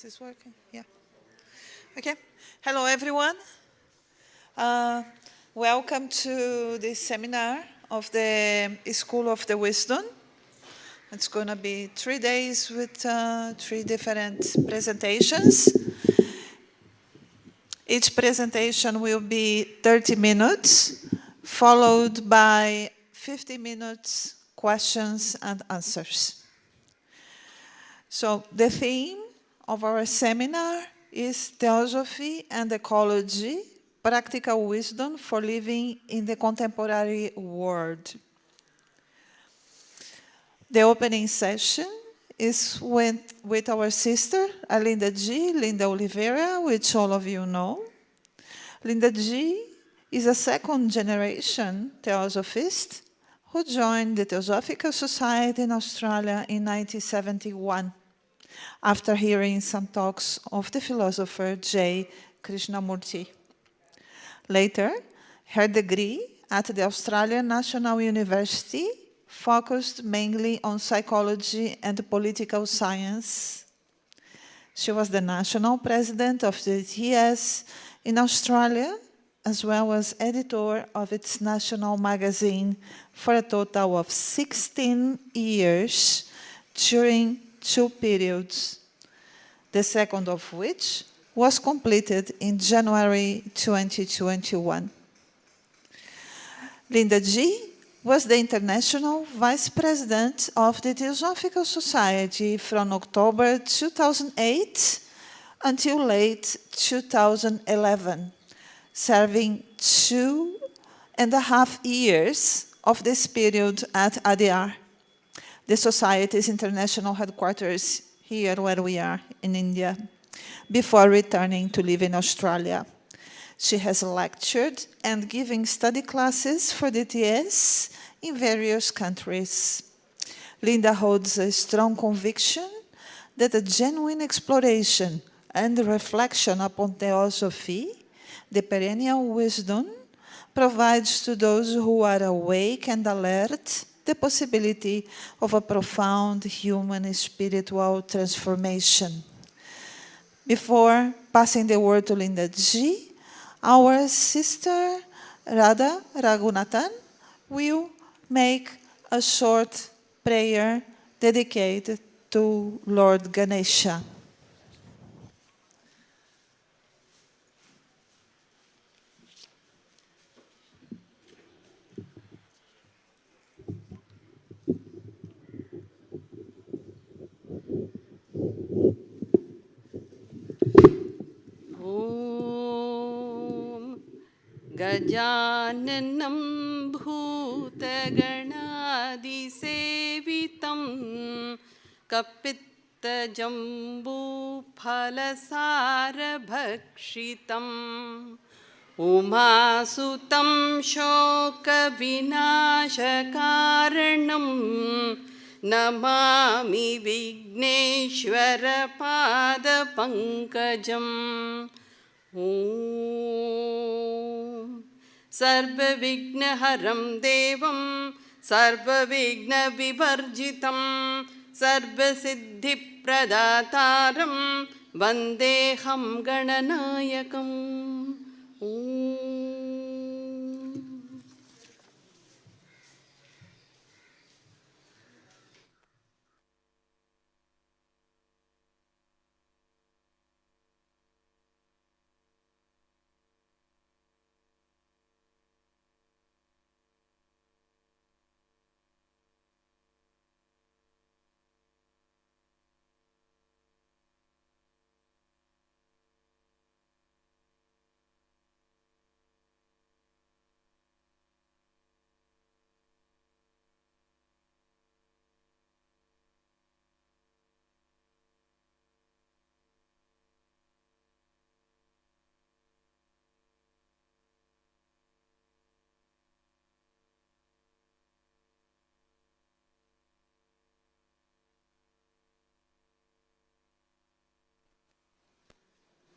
Is this working? Yeah. Okay. Hello, everyone. Welcome to this seminar of the School of the Wisdom. It's going to be 3 days with 3 different presentations. Each presentation will be 30 minutes, followed by 50 minutes questions and answers. So the theme of our seminar is Theosophy and Ecology, Practical Wisdom for Living in the Contemporary World. The opening session is with our sister, Linda G. Linda Oliveira, which all of you know. Linda G. is a second-generation theosophist who joined the Theosophical Society in Australia in 1971. After hearing some talks of the philosopher J. Krishnamurti. Later, her degree at the Australian National University focused mainly on psychology and political science. She was the national president of the TS in Australia, as well as editor of its national magazine for a total of 16 years during 2 periods, the second of which was completed in January 2021. Linda G. was the International Vice President of the Theosophical Society from October 2008 until late 2011, serving 2.5 years of this period at ADR, the Society's international headquarters here where we are in India, before returning to live in Australia. She has lectured and given study classes for the TS in various countries. Linda holds a strong conviction that a genuine exploration and reflection upon theosophy, the perennial wisdom, provides to those who are awake and alert the possibility of a profound human spiritual transformation. Before passing the word to Linda G., our sister Radha Raghunathan will make a short prayer dedicated to Lord Ganesha. गजाननं भूतगणादिसेवितं कपित्तजम्बूफलसारभक्षितम् उमासुतं शोकविनाशकारणं Namami विघ्नेश्वरपादपङ्कजम् सर्वविघ्नहरं देवं सर्वविघ्नविवर्जितं सर्वसिद्धिप्रदातारं वन्देऽहं गणनायकम्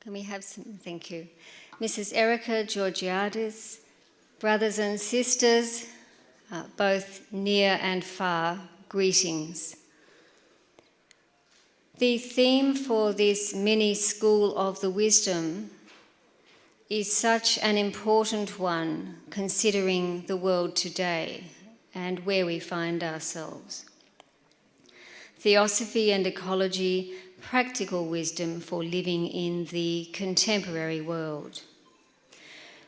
Can we have some, thank you. Mrs. Erica Georgiadis, brothers and sisters, both near and far, greetings. The theme for this mini School of the Wisdom is such an important one considering the world today and where we find ourselves. Theosophy and ecology, practical wisdom for living in the contemporary world.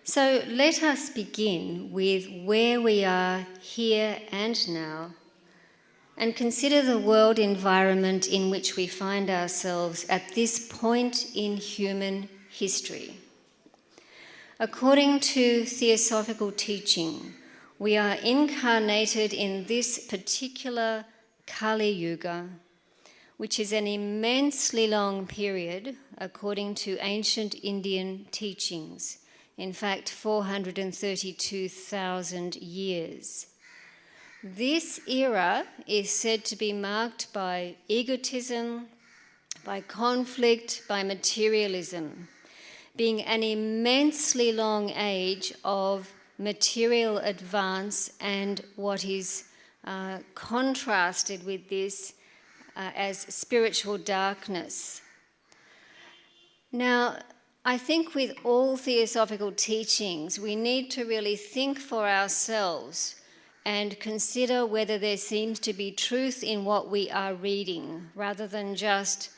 So let us begin with where we are here and now and consider the world environment in which we find ourselves at this point in human history. According to theosophical teaching, we are incarnated in this particular Kali Yuga, which is an immensely long period according to ancient Indian teachings, in fact 432,000 years. This era is said to be marked by egotism, by conflict, by materialism, being an immensely long age of material advance and what is contrasted with this as spiritual darkness. Now, I think with all theosophical teachings, we need to really think for ourselves and consider whether there seems to be truth in what we are reading, rather than just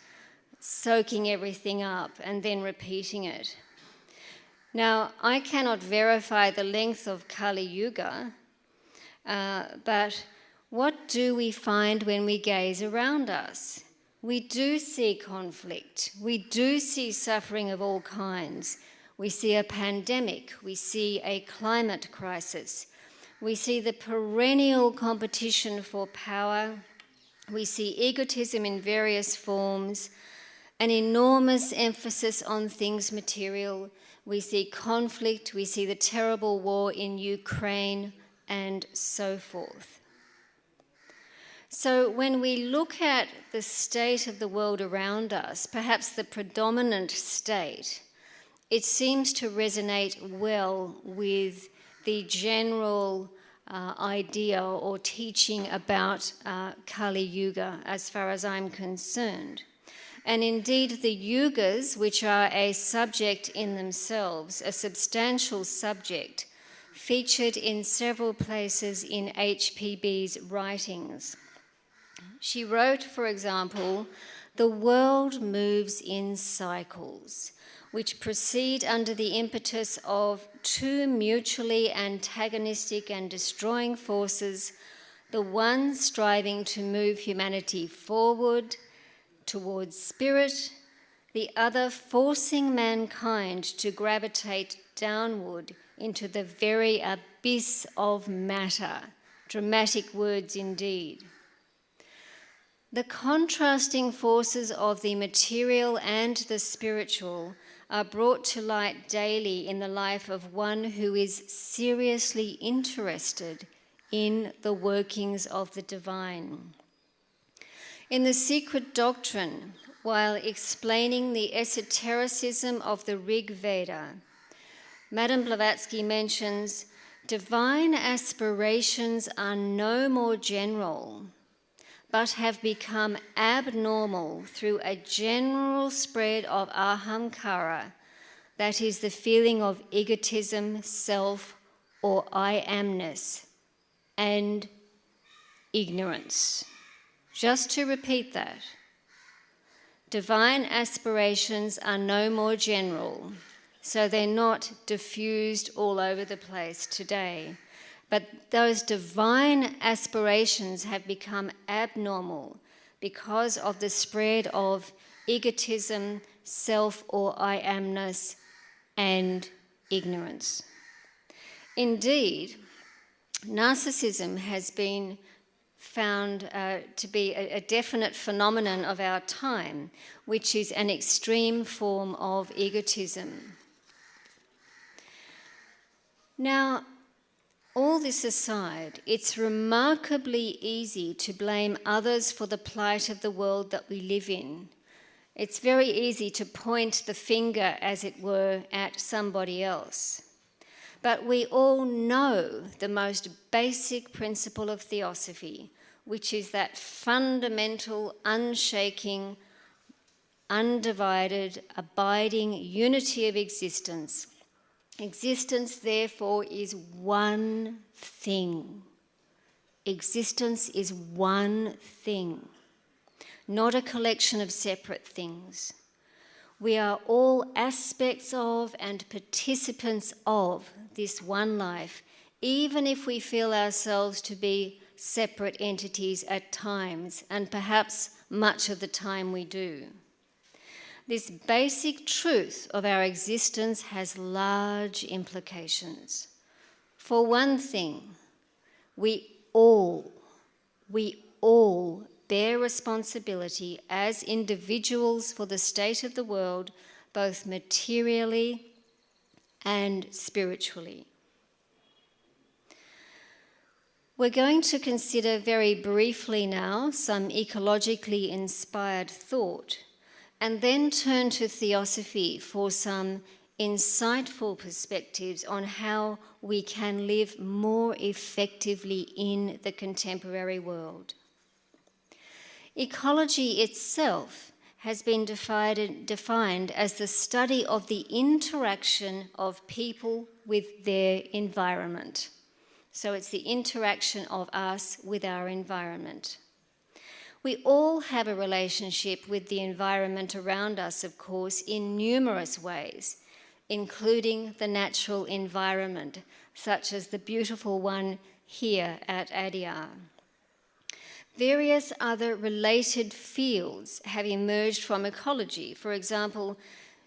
soaking everything up and then repeating it. Now, I cannot verify the length of Kali Yuga, but what do we find when we gaze around us? We do see conflict. We do see suffering of all kinds. We see a pandemic. We see a climate crisis. We see the perennial competition for power. We see egotism in various forms, an enormous emphasis on things material. We see conflict. We see the terrible war in Ukraine, and so forth. So when we look at the state of the world around us, perhaps the predominant state, it seems to resonate well with the general idea or teaching about Kali Yuga, as far as I'm concerned. And indeed, the yugas, which are a subject in themselves, a substantial subject, featured in several places in HPB's writings. She wrote, for example, "The world moves in cycles, which proceed under the impetus of two mutually antagonistic and destroying forces, the one striving to move humanity forward towards spirit, the other forcing mankind to gravitate downward into the very abyss of matter." Dramatic words indeed. The contrasting forces of the material and the spiritual are brought to light daily in the life of one who is seriously interested in the workings of the divine. In The Secret Doctrine, while explaining the esotericism of the Rig Veda, Madame Blavatsky mentions, "Divine aspirations are no more general, but have become abnormal through a general spread of ahamkara, that is the feeling of egotism, self, or I-amness, and ignorance." Just to repeat that, divine aspirations are no more general, so they're not diffused all over the place today. But those divine aspirations have become abnormal because of the spread of egotism, self or I-amness, and ignorance. Indeed, narcissism has been found to be a definite phenomenon of our time, which is an extreme form of egotism. Now, all this aside, it's remarkably easy to blame others for the plight of the world that we live in. It's very easy to point the finger, as it were, at somebody else. But we all know the most basic principle of theosophy, which is that fundamental, unshaking, undivided, abiding unity of existence. Existence, therefore, is one thing. Existence is one thing, not a collection of separate things. We are all aspects of and participants of this one life, even if we feel ourselves to be separate entities at times, and perhaps much of the time we do. This basic truth of our existence has large implications. For one thing, we all bear responsibility as individuals for the state of the world, both materially and spiritually. We're going to consider very briefly now some ecologically inspired thought, and then turn to theosophy for some insightful perspectives on how we can live more effectively in the contemporary world. Ecology itself has been defined as the study of the interaction of people with their environment. So it's the interaction of us with our environment. We all have a relationship with the environment around us, of course, in numerous ways, including the natural environment, such as the beautiful one here at Adyar. Various other related fields have emerged from ecology. For example,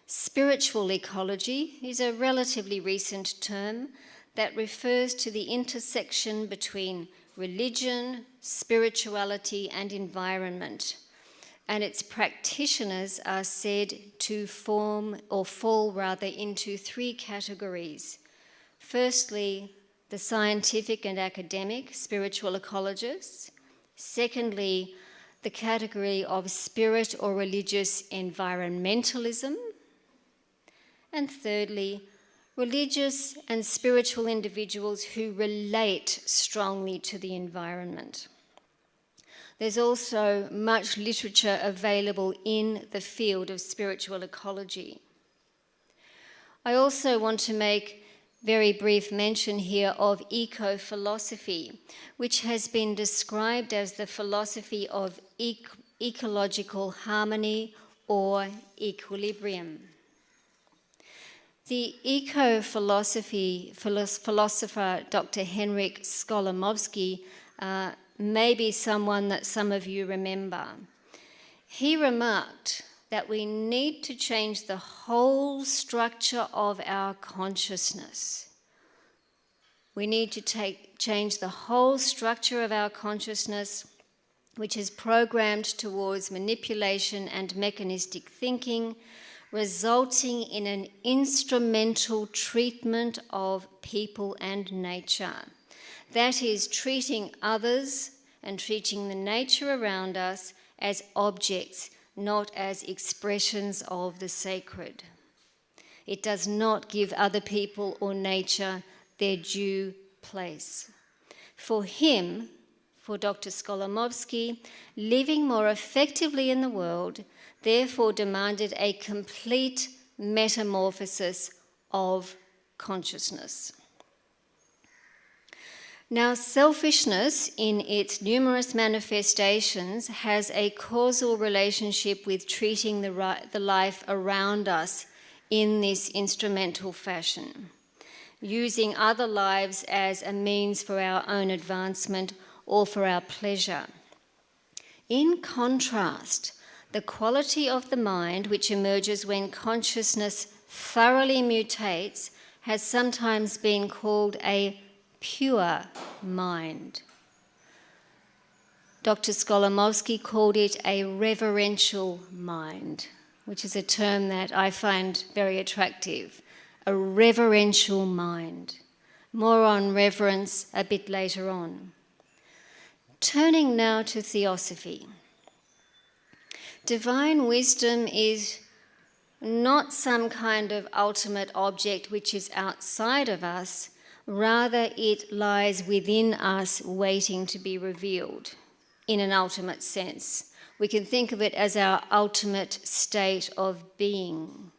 spiritual ecology is a relatively recent term that refers to the intersection between religion, spirituality, and environment. And its practitioners are said to fall into three categories. Firstly, the scientific and academic spiritual ecologists. Secondly, the category of spirit or religious environmentalism. And thirdly, religious and spiritual individuals who relate strongly to the environment. There's also much literature available in the field of spiritual ecology. I also want to make very brief mention here of eco-philosophy, which has been described as the philosophy of ecological harmony or equilibrium. The philosopher Dr. Henryk Skolimowski may be someone that some of you remember. He remarked that we need to change the whole structure of our consciousness. We need to change the whole structure of our consciousness, which is programmed towards manipulation and mechanistic thinking, resulting in an instrumental treatment of people and nature. That is, treating others and treating the nature around us as objects, not as expressions of the sacred. It does not give other people or nature their due place. For him, for Dr. Skolimowski, living more effectively in the world therefore demanded a complete metamorphosis of consciousness. Now, selfishness in its numerous manifestations has a causal relationship with treating the life around us in this instrumental fashion, using other lives as a means for our own advancement or for our pleasure. In contrast, the quality of the mind which emerges when consciousness thoroughly mutates has sometimes been called a pure mind. Dr. Skolimowski called it a reverential mind, which is a term that I find very attractive. A reverential mind. More on reverence a bit later on. Turning now to theosophy. Divine wisdom is not some kind of ultimate object which is outside of us, rather it lies within us waiting to be revealed in an ultimate sense. We can think of it as our ultimate state of being.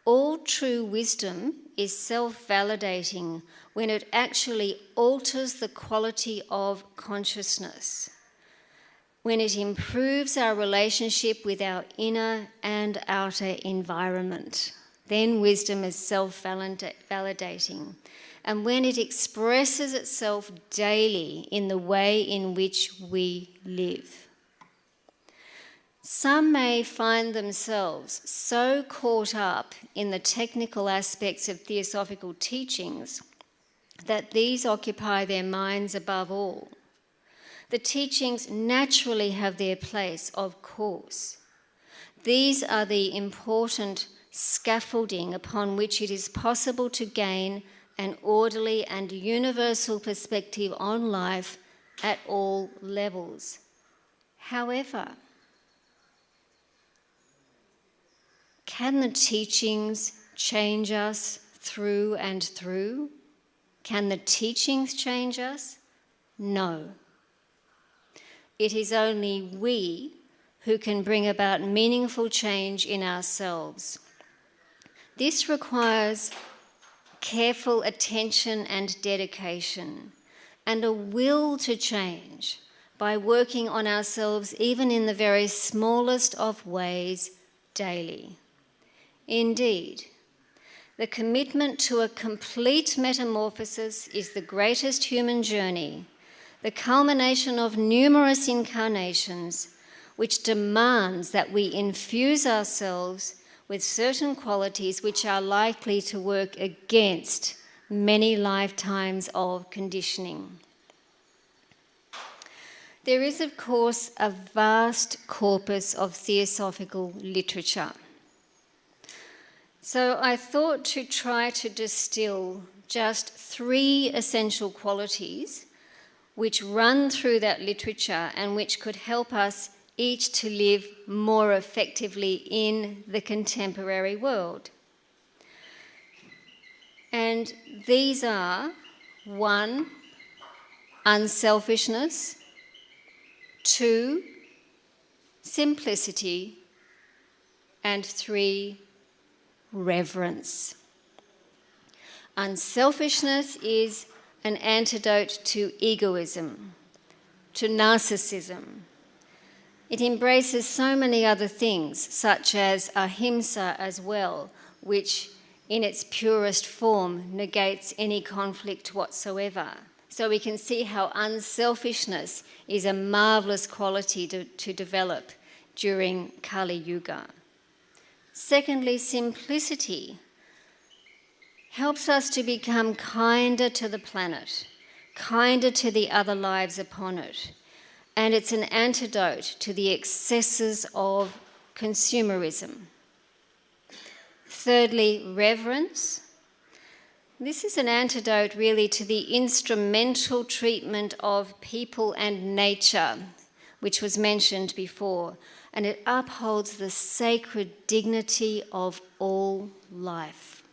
All true wisdom is self-validating when it actually alters the quality of consciousness, when it improves our relationship with our inner and outer environment. Then wisdom is self-validating. And when it expresses itself daily in the way in which we live. Some may find themselves so caught up in the technical aspects of theosophical teachings that these occupy their minds above all. The teachings naturally have their place, of course. These are the important scaffolding upon which it is possible to gain an orderly and universal perspective on life at all levels. However, can the teachings change us through and through? Can the teachings change us? No. It is only we who can bring about meaningful change in ourselves. This requires careful attention and dedication, and a will to change by working on ourselves even in the very smallest of ways daily. Indeed, the commitment to a complete metamorphosis is the greatest human journey, the culmination of numerous incarnations, which demands that we infuse ourselves with certain qualities which are likely to work against many lifetimes of conditioning. There is, of course, a vast corpus of theosophical literature. So I thought to try to distill just 3 essential qualities which run through that literature and which could help us each to live more effectively in the contemporary world. And these are 1, unselfishness, 2, simplicity, and 3, reverence. Unselfishness is an antidote to egoism, to narcissism. It embraces so many other things, such as ahimsa as well, which in its purest form negates any conflict whatsoever. So we can see how unselfishness is a marvellous quality to develop during Kali Yuga. Secondly, simplicity helps us to become kinder to the planet, kinder to the other lives upon it, and it's an antidote to the excesses of consumerism. Thirdly, reverence. This is an antidote really to the instrumental treatment of people and nature, which was mentioned before, and it upholds the sacred dignity of all life.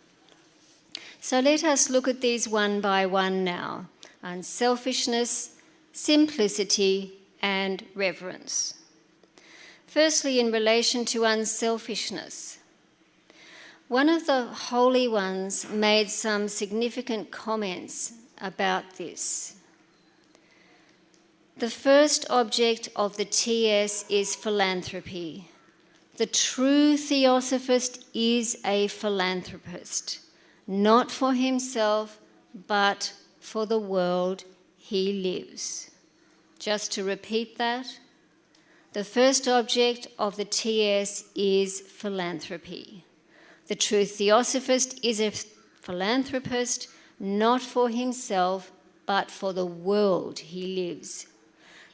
So let us look at these one by one now. Unselfishness, simplicity, and reverence. Firstly, in relation to unselfishness. One of the holy ones made some significant comments about this. The first object of the TS is philanthropy. The true theosophist is a philanthropist, not for himself, but for the world he lives. Just to repeat that, the first object of the TS is philanthropy. The true theosophist is a philanthropist, not for himself, but for the world he lives.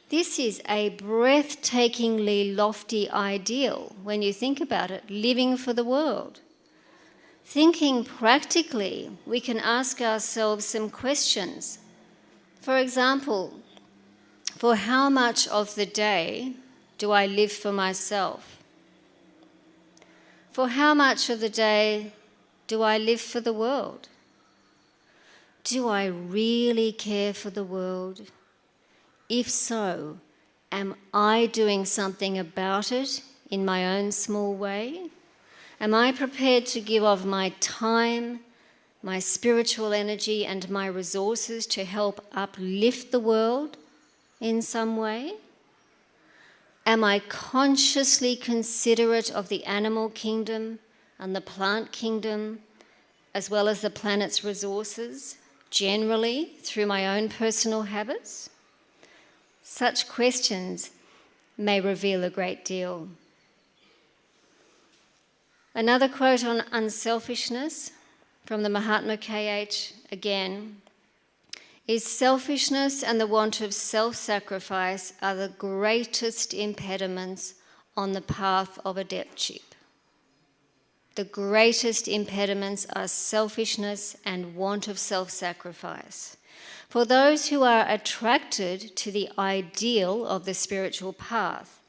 This is a breathtakingly lofty ideal when you think about it, living for the world. Thinking practically, we can ask ourselves some questions. For example, for how much of the day do I live for myself? For how much of the day do I live for the world? Do I really care for the world? If so, am I doing something about it in my own small way? Am I prepared to give of my time, my spiritual energy, and my resources to help uplift the world in some way? Am I consciously considerate of the animal kingdom and the plant kingdom, as well as the planet's resources, generally through my own personal habits? Such questions may reveal a great deal. Another quote on unselfishness from the Mahatma K.H. again is, selfishness and the want of self-sacrifice are the greatest impediments on the path of adeptship. The greatest impediments are selfishness and want of self-sacrifice. For those who are attracted to the ideal of the spiritual path,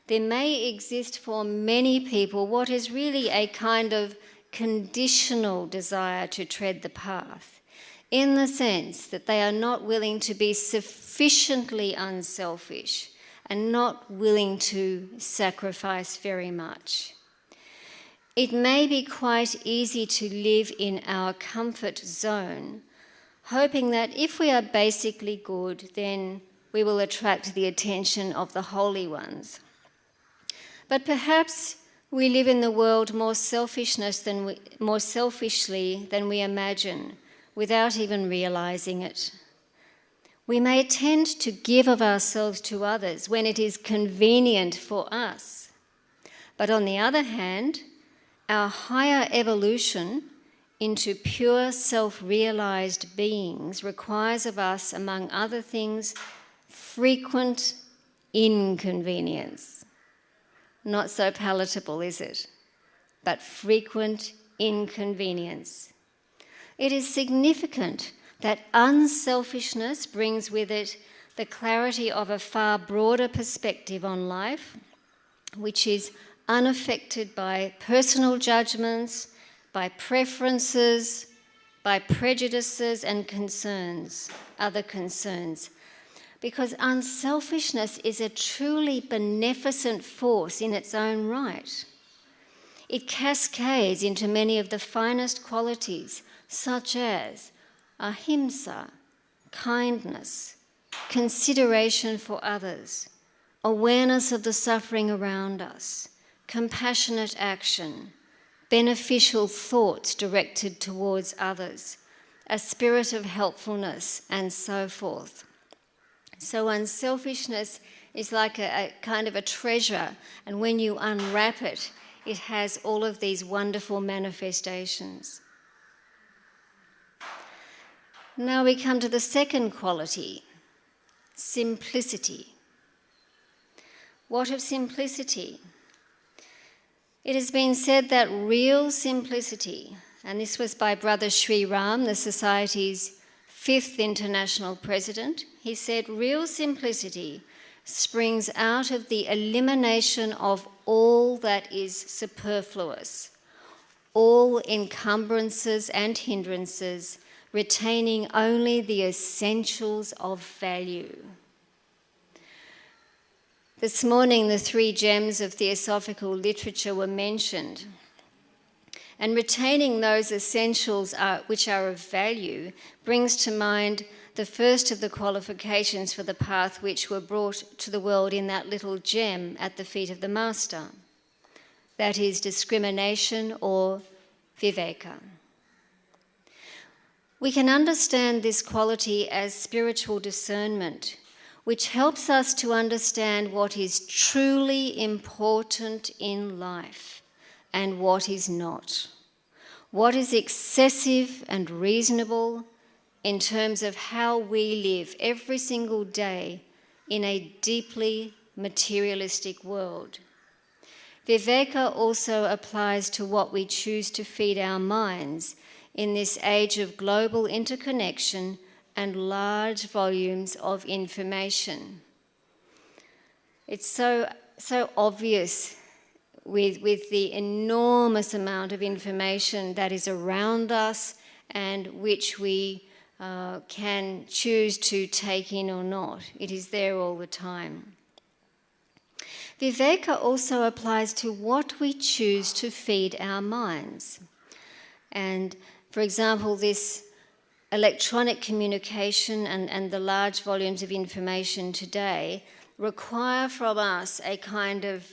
there may exist for many people what is really a kind of conditional desire to tread the path, in the sense that they are not willing to be sufficiently unselfish and not willing to sacrifice very much. It may be quite easy to live in our comfort zone, hoping that if we are basically good, then we will attract the attention of the holy ones. But perhaps we live in the world more selfishly than we imagine, without even realizing it. We may tend to give of ourselves to others when it is convenient for us. But on the other hand, our higher evolution into pure self-realized beings requires of us, among other things, frequent inconvenience. Not so palatable, is it? But frequent inconvenience. It is significant that unselfishness brings with it the clarity of a far broader perspective on life, which is unaffected by personal judgments, by preferences, by prejudices and concerns, other concerns. Because unselfishness is a truly beneficent force in its own right. It cascades into many of the finest qualities, such as ahimsa, kindness, consideration for others, awareness of the suffering around us, compassionate action, beneficial thoughts directed towards others, a spirit of helpfulness, and so forth. So unselfishness is like a kind of a treasure, and when you unwrap it, it has all of these wonderful manifestations. Now we come to the second quality, simplicity. What of simplicity? It has been said that real simplicity, and this was by Brother Sri Ram, the Society's 5th International President, he said, real simplicity springs out of the elimination of all that is superfluous, all encumbrances and hindrances, retaining only the essentials of value. This morning, the 3 gems of theosophical literature were mentioned. And retaining those essentials which are of value brings to mind the first of the qualifications for the path which were brought to the world in that little gem at the feet of the Master. That is discrimination or viveka. We can understand this quality as spiritual discernment, which helps us to understand what is truly important in life and what is not. What is excessive and reasonable in terms of how we live every single day in a deeply materialistic world. Viveka also applies to what we choose to feed our minds in this age of global interconnection and large volumes of information. It's so obvious with the enormous amount of information that is around us and which we can choose to take in or not. It is there all the time. Viveka also applies to what we choose to feed our minds. And for example, this electronic communication and the large volumes of information today require from us a kind of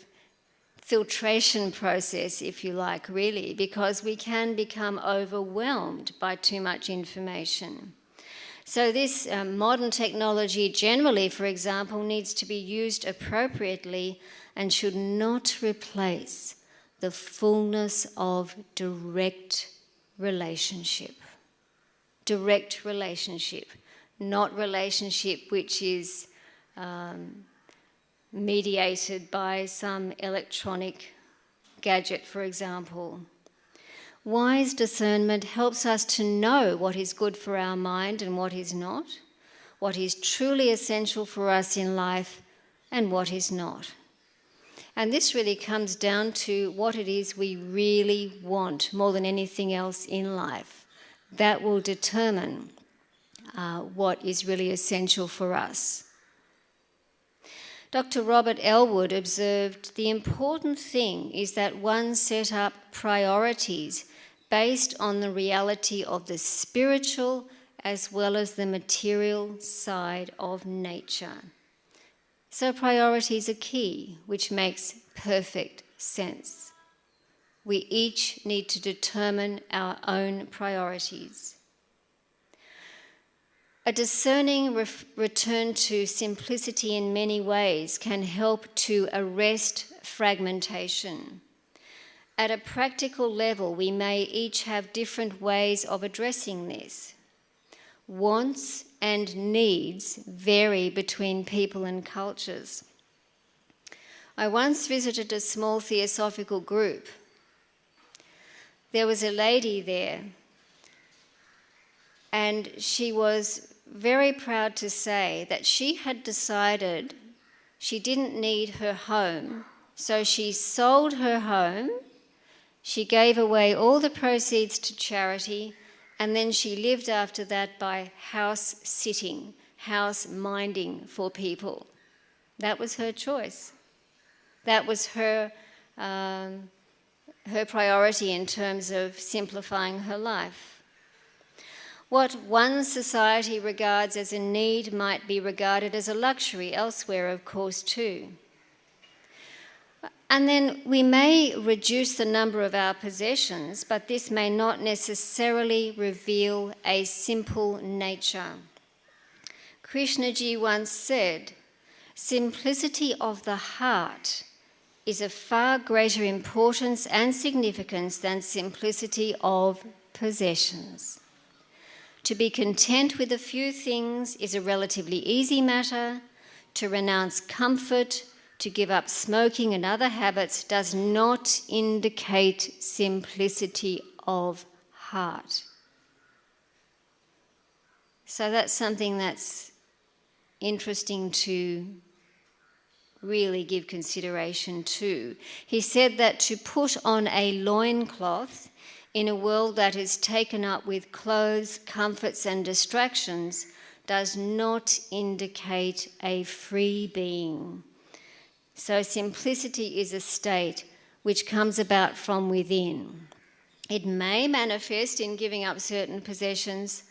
filtration process, if you like, really, because we can become overwhelmed by too much information. So this modern technology generally, for example, needs to be used appropriately and should not replace the fullness of direct relationship. Direct relationship, not relationship which is mediated by some electronic gadget, for example. Wise discernment helps us to know what is good for our mind and what is not, what is truly essential for us in life and what is not. And this really comes down to what it is we really want more than anything else in life. That will determine what is really essential for us. Dr. Robert Elwood observed, the important thing is that one set up priorities based on the reality of the spiritual as well as the material side of nature. So priorities are key, which makes perfect sense. We each need to determine our own priorities. A discerning return to simplicity in many ways can help to arrest fragmentation. At a practical level, we may each have different ways of addressing this. Wants and needs vary between people and cultures. I once visited a small theosophical group. There was a lady there, and she was very proud to say that she had decided she didn't need her home, so she sold her home, she gave away all the proceeds to charity, and then she lived after that by house sitting, house minding for people. That was her choice. That was her priority in terms of simplifying her life. What one society regards as a need might be regarded as a luxury elsewhere, of course, too. And then we may reduce the number of our possessions, but this may not necessarily reveal a simple nature. Krishnaji once said, "Simplicity of the heart is of far greater importance and significance than simplicity of possessions. To be content with a few things is a relatively easy matter. To renounce comfort, to give up smoking and other habits does not indicate simplicity of heart." So that's something that's interesting to really give consideration to. He said that to put on a loincloth in a world that is taken up with clothes, comforts and distractions does not indicate a free being. So simplicity is a state which comes about from within. It may manifest in giving up certain possessions,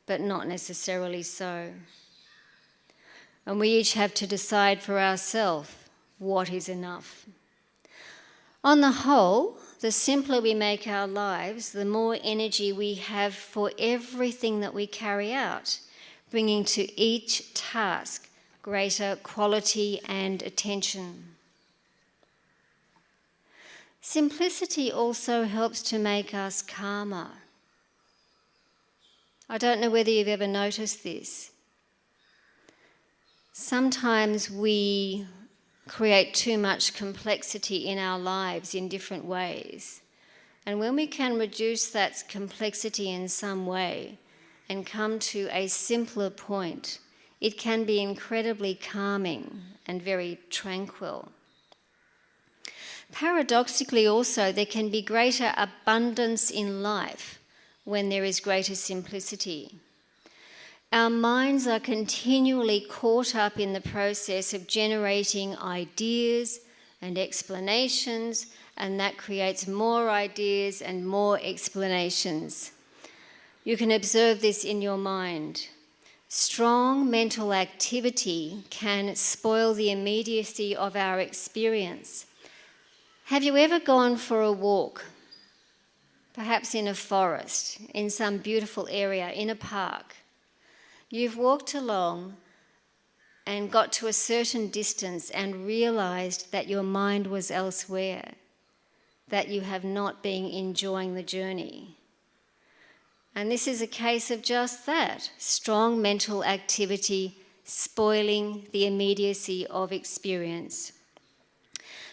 but not necessarily so. And we each have to decide for ourselves what is enough. On the whole, the simpler we make our lives, the more energy we have for everything that we carry out, bringing to each task greater quality and attention. Simplicity also helps to make us calmer. I don't know whether you've ever noticed this. Sometimes we create too much complexity in our lives in different ways. And when we can reduce that complexity in some way and come to a simpler point, it can be incredibly calming and very tranquil. Paradoxically also, there can be greater abundance in life when there is greater simplicity. Our minds are continually caught up in the process of generating ideas, and explanations, and that creates more ideas and more explanations. You can observe this in your mind. Strong mental activity can spoil the immediacy of our experience. Have you ever gone for a walk, perhaps in a forest, in some beautiful area, in a park? You've walked along and got to a certain distance and realized that your mind was elsewhere, that you have not been enjoying the journey. And this is a case of just that, strong mental activity spoiling the immediacy of experience.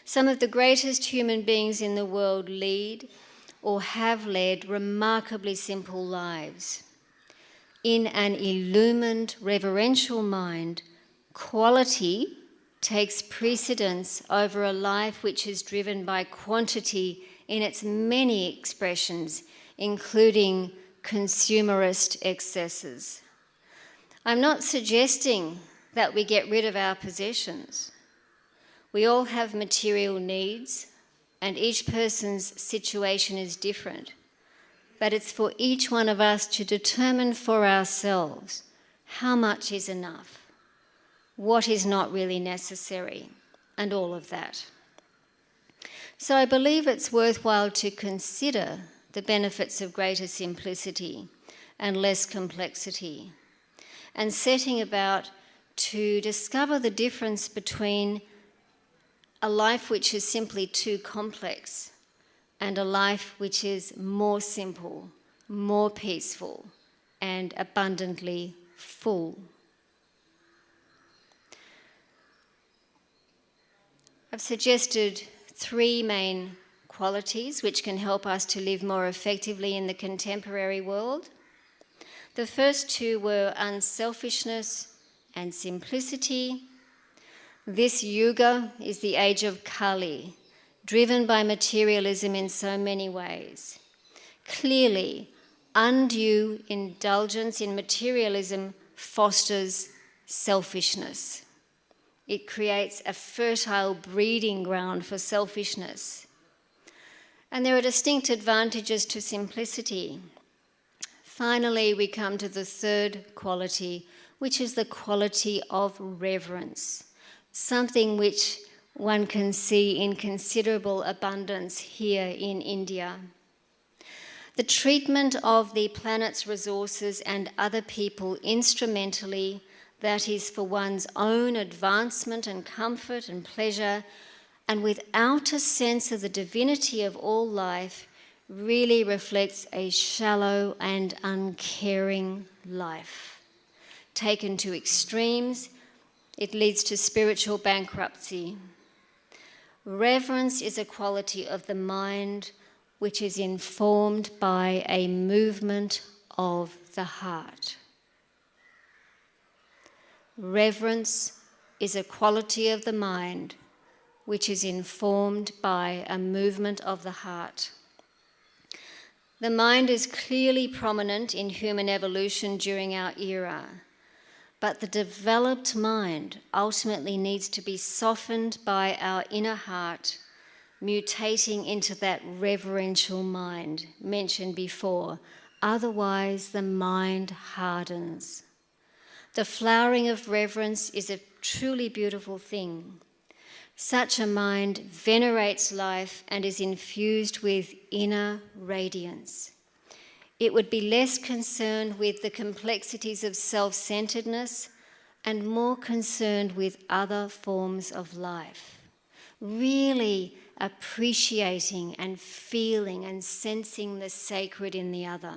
Some of the greatest human beings in the world lead or have led remarkably simple lives. In an illumined, reverential mind, quality takes precedence over a life which is driven by quantity in its many expressions, including consumerist excesses. I'm not suggesting that we get rid of our possessions. We all have material needs, and each person's situation is different. But it's for each one of us to determine for ourselves how much is enough, what is not really necessary, and all of that. So I believe it's worthwhile to consider the benefits of greater simplicity and less complexity, and setting about to discover the difference between a life which is simply too complex and a life which is more simple, more peaceful, and abundantly full. I've suggested 3 main qualities which can help us to live more effectively in the contemporary world. The first 2 were unselfishness and simplicity. This yuga is the age of Kali, driven by materialism in so many ways. Clearly, undue indulgence in materialism fosters selfishness. It creates a fertile breeding ground for selfishness. And there are distinct advantages to simplicity. Finally, we come to the 3rd quality, which is the quality of reverence, something which one can see in considerable abundance here in India. The treatment of the planet's resources and other people instrumentally, that is for one's own advancement and comfort and pleasure, and without a sense of the divinity of all life, really reflects a shallow and uncaring life. Taken to extremes, it leads to spiritual bankruptcy. Reverence is a quality of the mind which is informed by a movement of the heart. Reverence is a quality of the mind which is informed by a movement of the heart. The mind is clearly prominent in human evolution during our era, but the developed mind ultimately needs to be softened by our inner heart, mutating into that reverential mind mentioned before. Otherwise, the mind hardens. The flowering of reverence is a truly beautiful thing. Such a mind venerates life and is infused with inner radiance. It would be less concerned with the complexities of self-centeredness and more concerned with other forms of life, really appreciating and feeling and sensing the sacred in the other.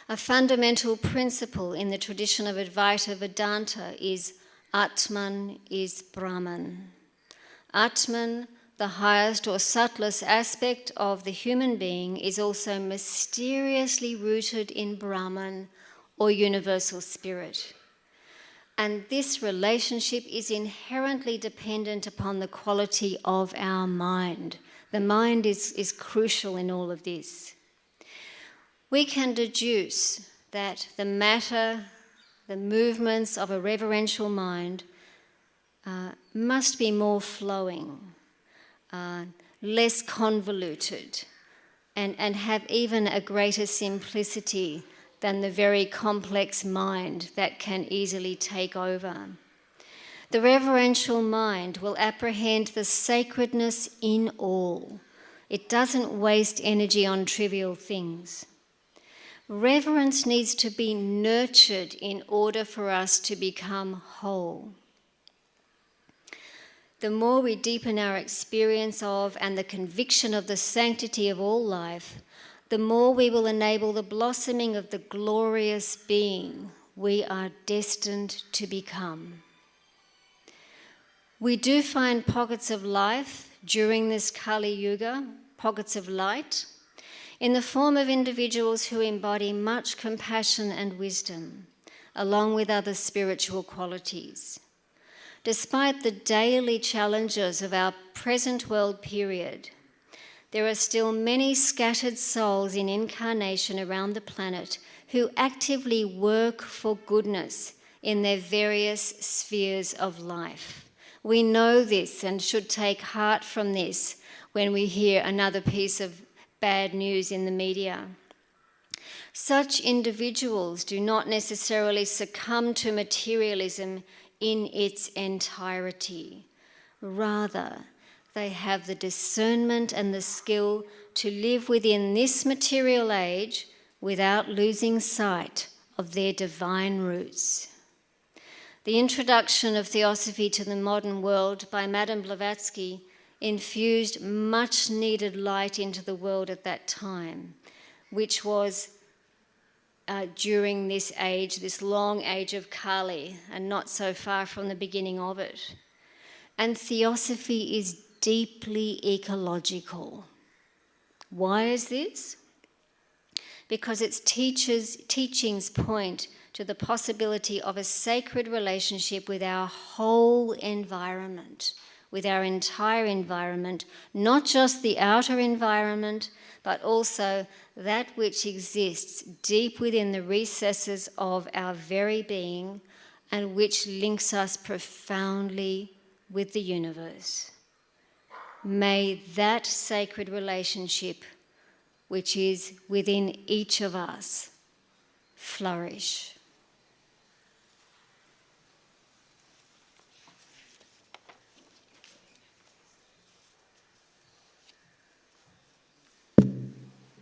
A fundamental principle in the tradition of Advaita Vedanta is Atman is Brahman. Atman, the highest or subtlest aspect of the human being, is also mysteriously rooted in Brahman or universal spirit. And this relationship is inherently dependent upon the quality of our mind. The mind is crucial in all of this. We can deduce that the matter, the movements of a reverential mind must be more flowing, less convoluted, and have even a greater simplicity than the very complex mind that can easily take over. The reverential mind will apprehend the sacredness in all. It doesn't waste energy on trivial things. Reverence needs to be nurtured in order for us to become whole. The more we deepen our experience of and the conviction of the sanctity of all life, the more we will enable the blossoming of the glorious being we are destined to become. We do find pockets of life during this Kali Yuga, pockets of light, in the form of individuals who embody much compassion and wisdom, along with other spiritual qualities. Despite the daily challenges of our present world period, there are still many scattered souls in incarnation around the planet who actively work for goodness in their various spheres of life. We know this and should take heart from this when we hear another piece of bad news in the media. Such individuals do not necessarily succumb to materialism in its entirety. Rather, they have the discernment and the skill to live within this material age without losing sight of their divine roots. The introduction of Theosophy to the modern world by Madame Blavatsky infused much needed light into the world at that time, which was during this age, this long age of Kali, and not so far from the beginning of it. And Theosophy is deeply ecological. Why is this? Because its teachings point to the possibility of a sacred relationship with our whole environment, with our entire environment, not just the outer environment, but also that which exists deep within the recesses of our very being and which links us profoundly with the universe. May that sacred relationship, which is within each of us, flourish.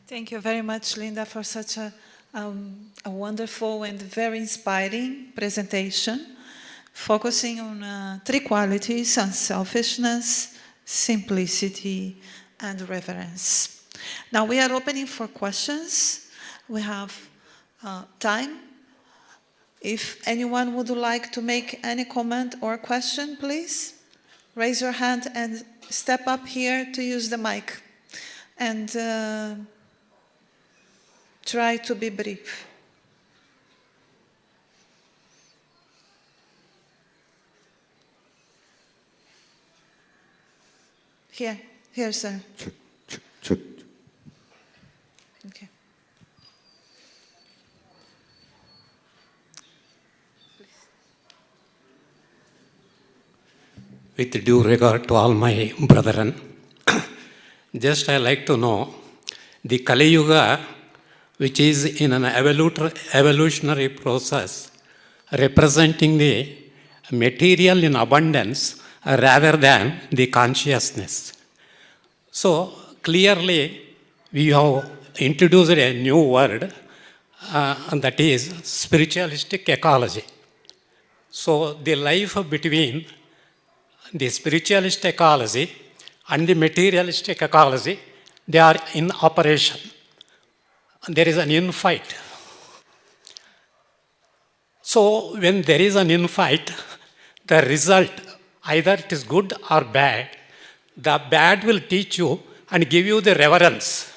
Thank you very much, Linda, for such a wonderful and very inspiring presentation, focusing on three qualities: unselfishness, simplicity, and reverence. Now we are opening for questions. We have time. If anyone would like to make any comment or question, please raise your hand and step up here to use the mic. And try to be brief. Here, sir. Check. Okay. With due regard to all my brethren, just I like to know the Kali Yuga, which is in an evolutionary process, representing the material in abundance rather than the consciousness. So clearly, we have introduced a new word, and that is spiritualistic ecology. So the life between the spiritualist ecology and the materialistic ecology, they are in operation. There is an infight. So when there is an infight, the result, either it is good or bad, the bad will teach you and give you the reverence.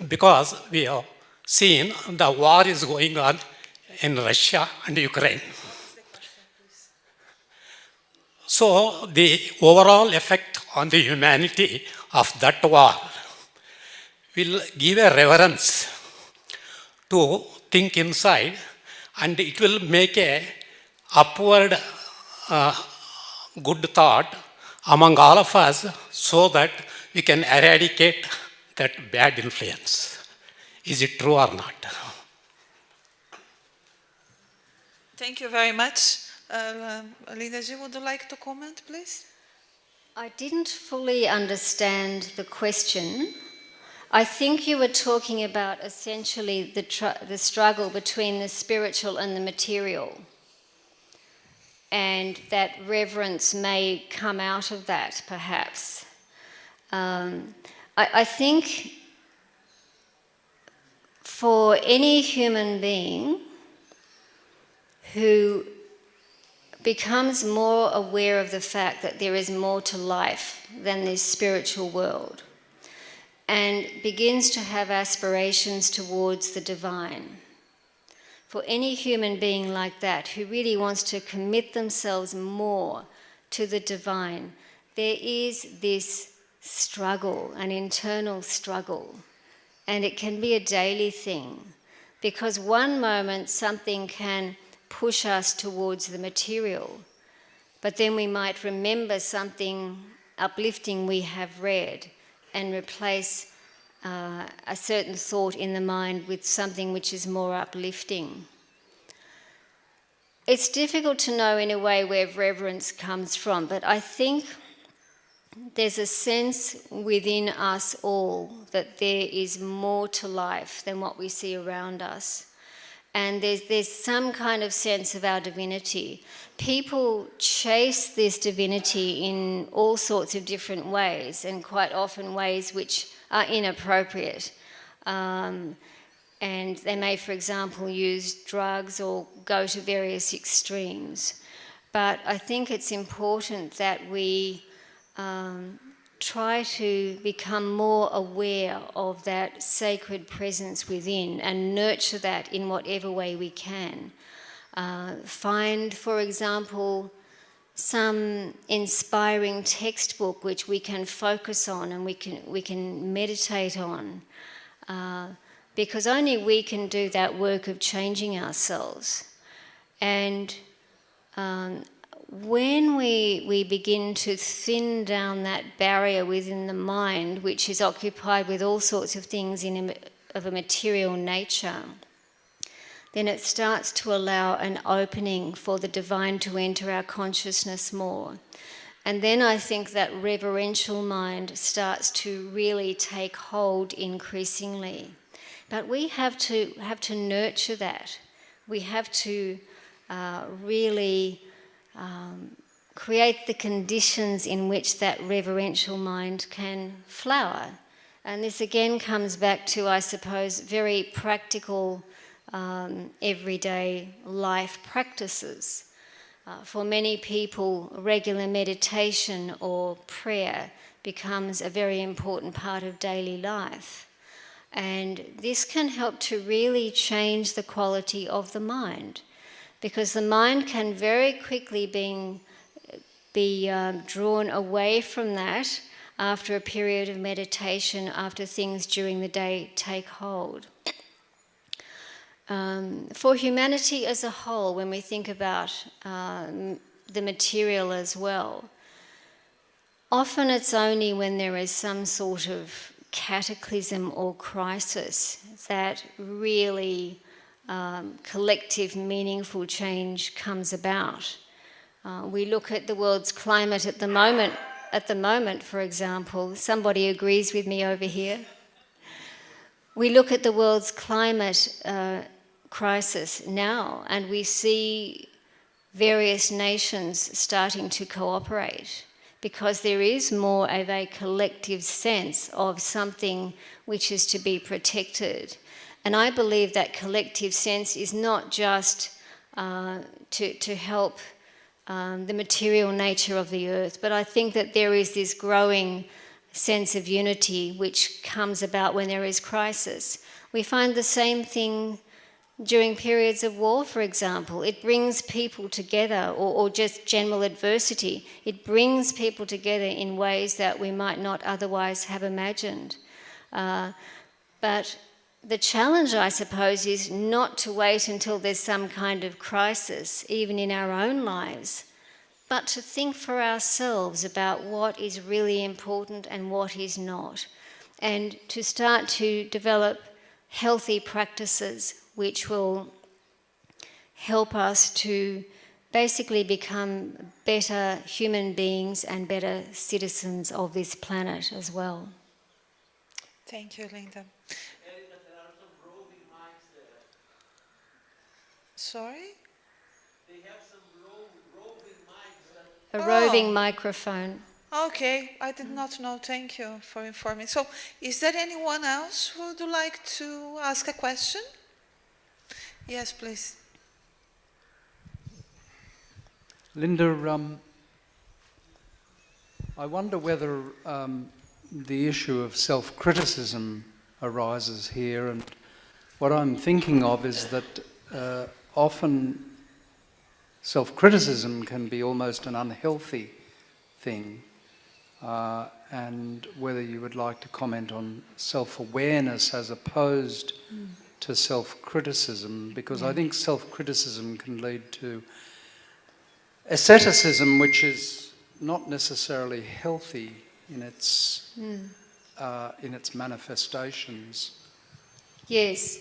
Because we have seen the war is going on in Russia and Ukraine. So the overall effect on the humanity of that war will give a reverence to think inside, and it will make a upward good thought among all of us so that we can eradicate that bad influence. Is it true or not? Thank you very much. Linda G, would you like to comment, please? I didn't fully understand the question. I think you were talking about essentially the struggle between the spiritual and the material, and that reverence may come out of that, perhaps. I think for any human being who becomes more aware of the fact that there is more to life than this spiritual world, and begins to have aspirations towards the divine. For any human being like that who really wants to commit themselves more to the divine, there is this struggle, an internal struggle, and it can be a daily thing, because one moment something can push us towards the material, but then we might remember something uplifting we have read and replace a certain thought in the mind with something which is more uplifting. It's difficult to know in a way where reverence comes from, but I think there's a sense within us all that there is more to life than what we see around us. And there's some kind of sense of our divinity. People chase this divinity in all sorts of different ways, and quite often ways which are inappropriate. And they may, for example, use drugs or go to various extremes. But I think it's important that we try to become more aware of that sacred presence within and nurture that in whatever way we can. Find, for example, some inspiring textbook which we can focus on and we can meditate on, because only we can do that work of changing ourselves. And when we begin to thin down that barrier within the mind, which is occupied with all sorts of things of a material nature, then it starts to allow an opening for the divine to enter our consciousness more. And then I think that reverential mind starts to really take hold increasingly. But we have to nurture that. We have to really create the conditions in which that reverential mind can flower. And this again comes back to, I suppose, very practical everyday life practices. For many people, regular meditation or prayer becomes a very important part of daily life. And this can help to really change the quality of the mind, because the mind can very quickly be drawn away from that after a period of meditation, after things during the day take hold. For humanity as a whole, when we think about the material as well, often it's only when there is some sort of cataclysm or crisis that really collective, meaningful change comes about. We look at the world's climate at the moment, for example. Somebody agrees with me over here. We look at the world's climate crisis now, and we see various nations starting to cooperate, because there is more of a collective sense of something which is to be protected. And I believe that collective sense is not just to help the material nature of the earth, but I think that there is this growing sense of unity which comes about when there is crisis. We find the same thing during periods of war, for example. It brings people together, or just general adversity. It brings people together in ways that we might not otherwise have imagined. But the challenge, I suppose, is not to wait until there's some kind of crisis, even in our own lives, but to think for ourselves about what is really important and what is not, and to start to develop healthy practices which will help us to basically become better human beings and better citizens of this planet as well. Thank you, Linda. Sorry? A roving microphone. Okay, I did not know. Thank you for informing. So, is there anyone else who would like to ask a question? Yes, please. Linda, I wonder whether the issue of self-criticism arises here, and what I'm thinking of is that often self-criticism can be almost an unhealthy thing, and whether you would like to comment on self-awareness as opposed to self-criticism, because I think self-criticism can lead to asceticism, which is not necessarily healthy in its manifestations. Yes,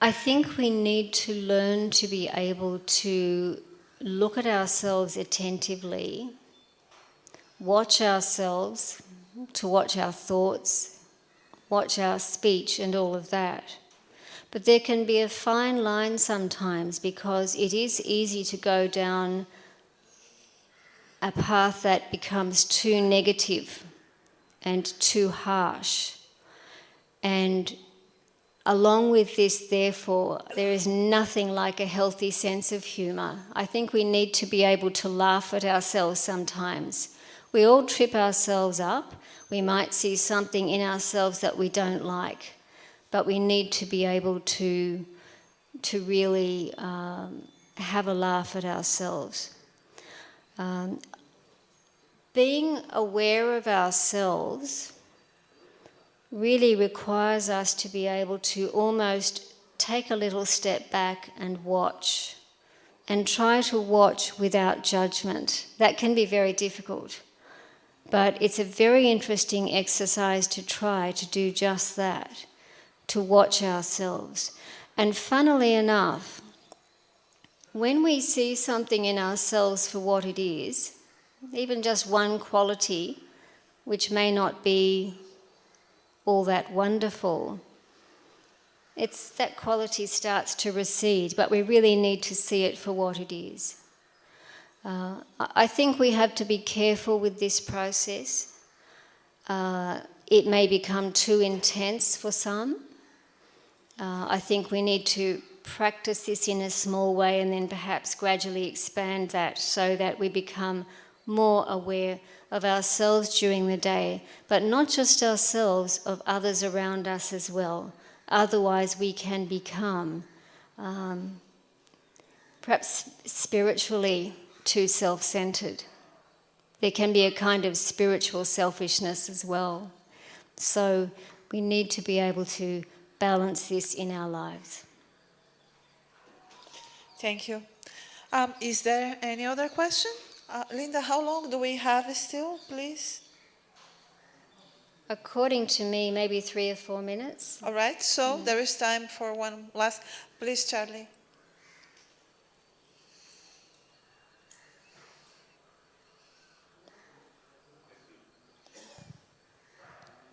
I think we need to learn to be able to look at ourselves attentively, watch ourselves, to watch our thoughts, watch our speech and all of that. But there can be a fine line sometimes, because it is easy to go down a path that becomes too negative and too harsh. And along with this, therefore, there is nothing like a healthy sense of humour. I think we need to be able to laugh at ourselves sometimes. We all trip ourselves up. We might see something in ourselves that we don't like, but we need to be able to really have a laugh at ourselves. Being aware of ourselves really requires us to be able to almost take a little step back and watch, and try to watch without judgment. That can be very difficult, but it's a very interesting exercise to try to do just that, to watch ourselves. And funnily enough, when we see something in ourselves for what it is, even just one quality which may not be all that wonderful, it's that quality starts to recede, but we really need to see it for what it is. I think we have to be careful with this process. It may become too intense for some. I think we need to practice this in a small way and then perhaps gradually expand that so that we become more aware of ourselves during the day, but not just ourselves, of others around us as well. Otherwise we can become perhaps spiritually too self-centered. There can be a kind of spiritual selfishness as well. So we need to be able to balance this in our lives. Thank you. Is there any other question? Linda, how long do we have still, please? According to me, maybe 3 or 4 minutes. All right, so there is time for one last. Please, Charlie.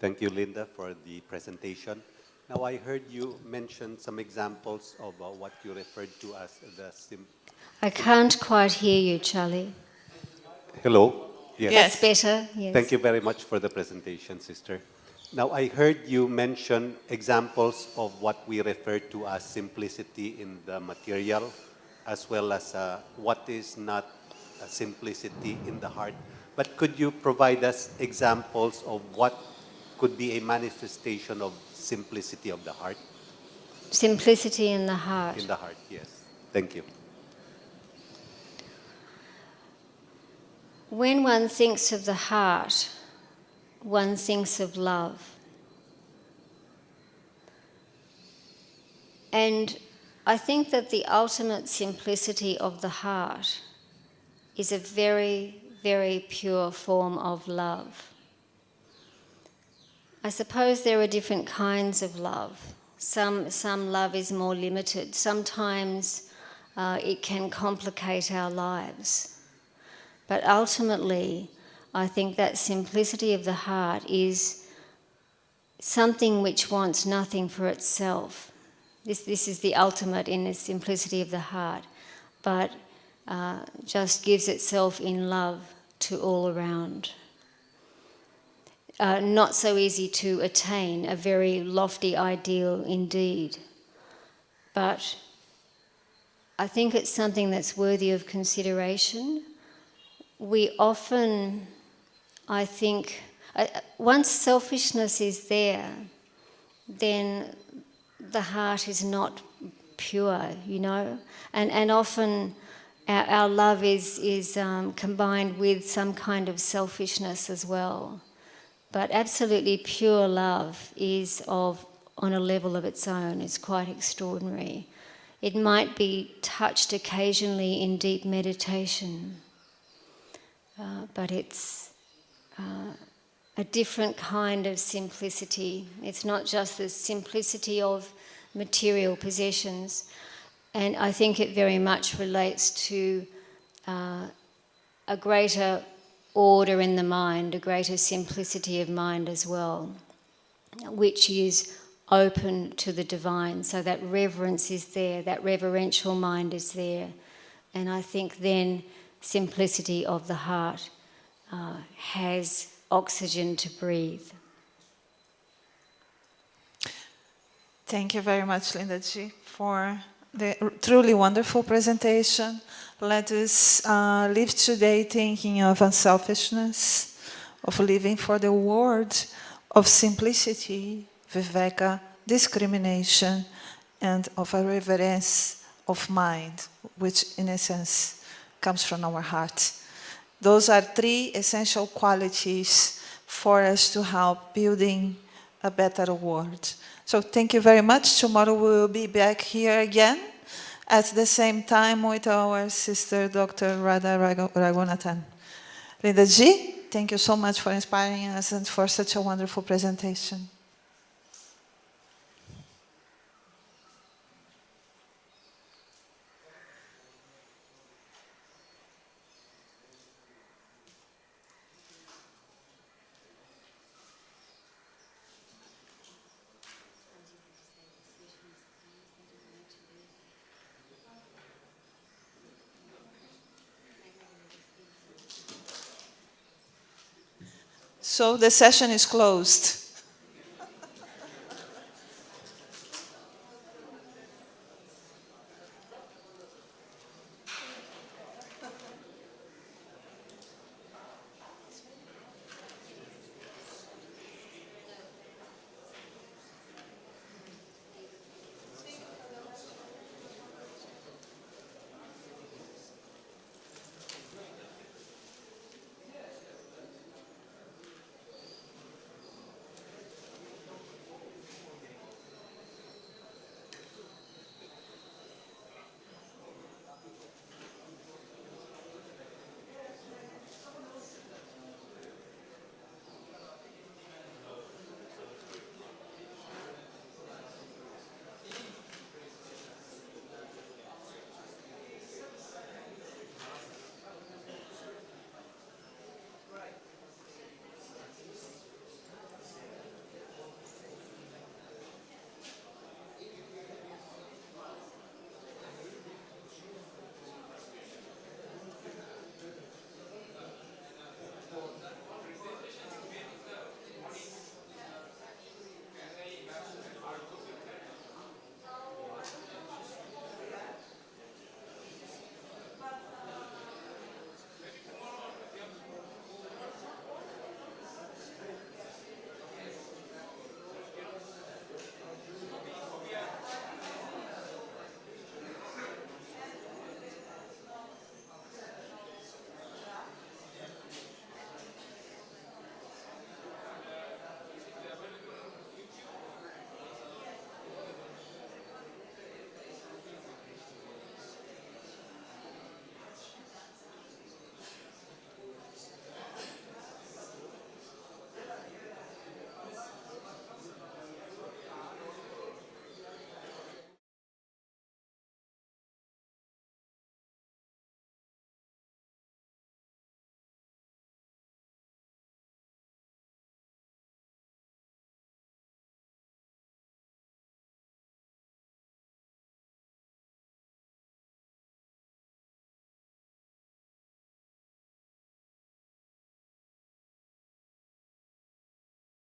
Thank you, Linda, for the presentation. Now, I heard you mention some examples of what you referred to as the I can't quite hear you, Charlie. Hello? Yes. That's better, yes. Thank you very much for the presentation, sister. Now, I heard you mention examples of what we refer to as simplicity in the material, as well as what is not simplicity in the heart. But could you provide us examples of what could be a manifestation of simplicity of the heart? Simplicity in the heart. In the heart, yes. Thank you. When one thinks of the heart, one thinks of love. And I think that the ultimate simplicity of the heart is a very, very pure form of love. I suppose there are different kinds of love. Some love is more limited. Sometimes it can complicate our lives. But ultimately, I think that simplicity of the heart is something which wants nothing for itself. This is the ultimate in the simplicity of the heart, but just gives itself in love to all around. Not so easy to attain, a very lofty ideal indeed. But I think it's something that's worthy of consideration. We often, I think, once selfishness is there, then the heart is not pure, you know. And often our love is combined with some kind of selfishness as well. But absolutely pure love is on a level of its own. It's quite extraordinary. It might be touched occasionally in deep meditation, but it's a different kind of simplicity. It's not just the simplicity of material possessions, and I think it very much relates to a greater order in the mind, a greater simplicity of mind as well, which is open to the divine. So that reverence is there, that reverential mind is there. And I think then simplicity of the heart has oxygen to breathe. Thank you very much, Linda G, for the truly wonderful presentation. Let us live today thinking of unselfishness, of living for the word of simplicity, viveka, discrimination, and of a reverence of mind, which in essence comes from our heart. Those are three essential qualities for us to help building a better world. So thank you very much. Tomorrow we will be back here again at the same time with our sister, Dr. Radha Raghunathan. Linda G, thank you so much for inspiring us and for such a wonderful presentation. So the session is closed.